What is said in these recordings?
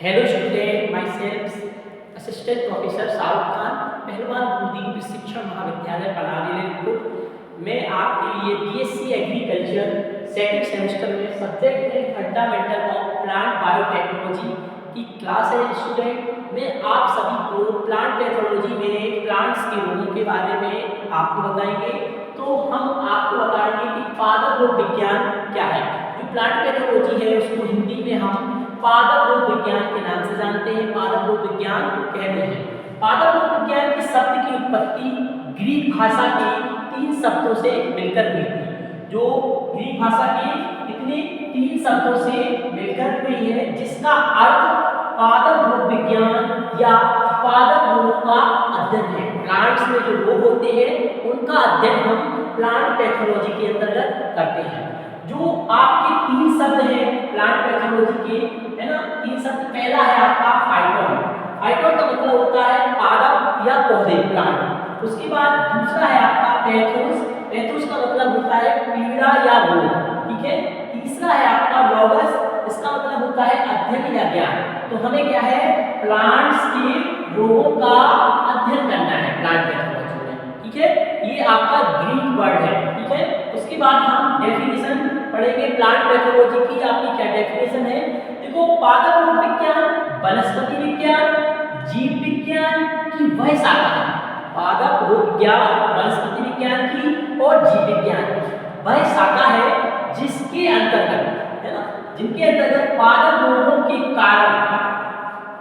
Hello student, my self assistant professor Shahrukh Khan, पहलवान कुलदीप प्रशिक्षण महाविद्यालय पलारी। मैं आपके लिए बीएससी एग्रीकल्चर सेकंड सेमेस्टर में सब्जेक्ट है फंडामेंटल ऑफ प्लांट बायोटेक्नोलॉजी की क्लास है। स्टूडेंट, मैं आप सभी को प्लांट पैथोलॉजी में प्लांट्स के रोगों के बारे में आपको बताएंगे। तो हम आपको बताएंगे कि पादप रोग विज्ञान क्या है। जो प्लांट पैथोलॉजी है उसको हिंदी में हम पादप रोग विज्ञान के नाम से जानते हैं, पादप रोग विज्ञान कहते हैं। पादप रोग विज्ञान के शब्द की उत्पत्ति ग्रीक भाषा के 3 शब्दों से मिलकर हुई थी। जो ग्रीक भाषा के कितने 3 शब्दों से मिलकर हुई है, जिसका अर्थ पादप रोग विज्ञान या पादप रोग का अध्ययन है। प्लांट्स में जो रोग होते हैं उनका अध्ययन हम प्लांट पैथोलॉजी के अंतर्गत करते हैं। जो आपके 3 शब्द हैं प्लांट पैथोलॉजी के, है ना, 3 शब्द। पहला है आपका फाइटोन। फाइटोन का मतलब होता है पादप या पौधे, प्लांट। उसके बाद दूसरा है आपका पैथोस। पैथोस का मतलब होता है पीड़ा या रोग, ठीक है। तीसरा है आपका लॉगस, इसका मतलब होता है अध्ययन या ज्ञान। तो हमें क्या है, प्लांट्स के रोगों का अध्ययन करना है प्लांट पैथोलॉजी में, ठीक है। ये आपका ग्रीक वर्ड है, ठीक है। उसके बाद हम डेफिनेशन पढ़ेंगे प्लांट पैथोलॉजी की। आपकी क्या डेफिनेशन है, देखो, पादप रोग विज्ञान वनस्पति विज्ञान जीव विज्ञान की वह शाखा है। पादप रोग विज्ञान वनस्पति विज्ञान की और जीव विज्ञान की वह शाखा है जिसके अंतर्गत, है ना, जिनके अंतर्गत पादप रोगों के कारण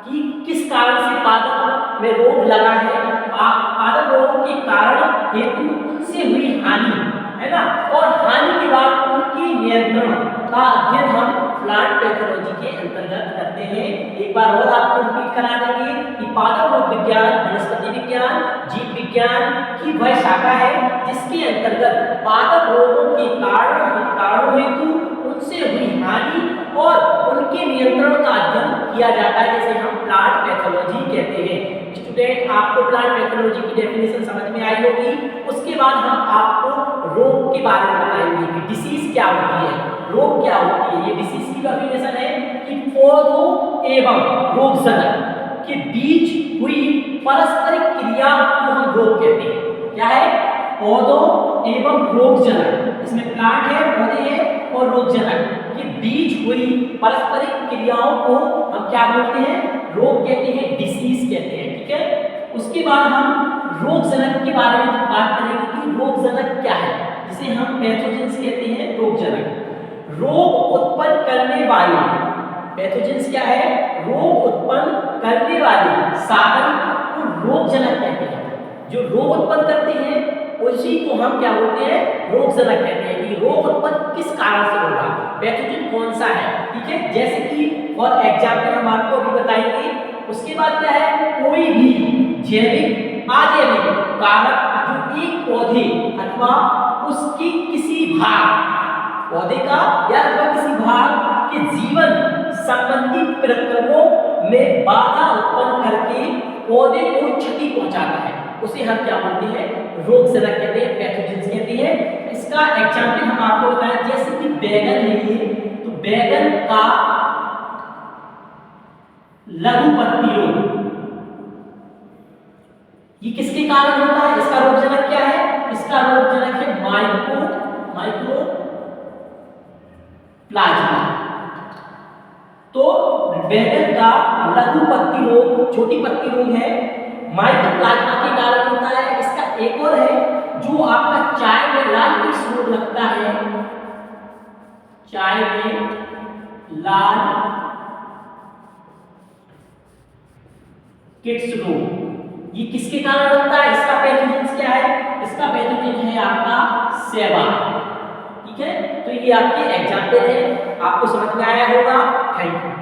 कि किस कारण से पादप में रोग लगा है, पादप रोगों के कारण हेतु उनसे हुई हानि, है ना, और हानि के बाद उनकी नियंत्रण का अध्ययन हम प्लांट पैथोलॉजी के अंतर्गत करते हैं। एक बार और आपको रिपीट करा देंगे कि पादप रोग विज्ञान वनस्पति विज्ञान जीव विज्ञान की वह शाखा है जिसके अंतर्गत पादप रोगों के कारणों हेतु उनसे हुई हानि और उनके नियंत्रण का अध्ययन किया जाता है, जिसे हम प्लांट पैथोलॉजी कहते हैं। स्टूडेंट, आपको प्लांट पैथोलॉजी की डेफिनेशन समझ में आई होगी। उसके बाद हम आपको रोग के बारे में बताएंगे कि डिसीज क्या होती है, रोग क्या होती है। ये डिसीज की डेफिनेशन है कि पौधों एवं रोगजनक के बीच हुई पारस्परिक क्रिया को हम रोग कहते हैं। क्या है, पौधों एवं रोगजनक, इसमें प्लांट है, पौधे हैं और रोगजनक के बीच हुई पारस्परिक क्रियाओं को हम क्या बोलते हैं, रोग कहते हैं, डिसीज कहते हैं, ठीक है। उसके बाद हम रोगजनक के बारे में बात करेंगे कि रोगजनक क्या है, जिसे हम पैथोजेंस कहते हैं, रोगजनक। रोग उत्पन्न करने वाले पैथोजेंस क्या है, रोग उत्पन्न करने वाले साधन को रोगजनक कहते हैं। जो रोग उत्पन्न करते हैं उसी को हम क्या बोलते हैं, रोगजनक कहते हैं। कि रोग उत्पन्न किस कारण से होगा, पैथोजन कौन सा है, ठीक है। जैसे कि फॉर एग्जाम्पल हम आपको अभी बताएंगे। उसके बाद क्या है, कोई भी जैविक अजैविक कारक जो एक पौधे अथवा उसकी किसी भाग, पौधे का या अथवा किसी भाग के जीवन संबंधी प्रक्रमों में बाधा उत्पन्न करके पौधे को क्षति पहुंचाता है, उसे हम क्या बोलते हैं, रोगजनक कहते हैं, पैथोजेंस कहते हैं। इसका एग्जाम्पल हम आपको बताएं, जैसे कि बैगन है ये, तो बैगन का लघु पत्ती रोग, ये किसके कारण होता है, इसका रोगजनक क्या है, इसका रोगजनक है माइक्रो प्लाज्मा। तो बैगन का लघु पत्ती रोग, छोटी पत्ती रोग है, माइकोप्लाज्मा के कारण होता है। इसका एक और है, जो आपका चाय में लाल किड्स रोग लगता है, चाय में लाल किड्स रोग, ये किसके कारण लगता है, इसका पैथोजेंस क्या है, इसका पैथोजेन है आपका सेवा, ठीक है। तो ये आपके एग्जाम्पल है, आपको समझ में आया होगा। Thank you.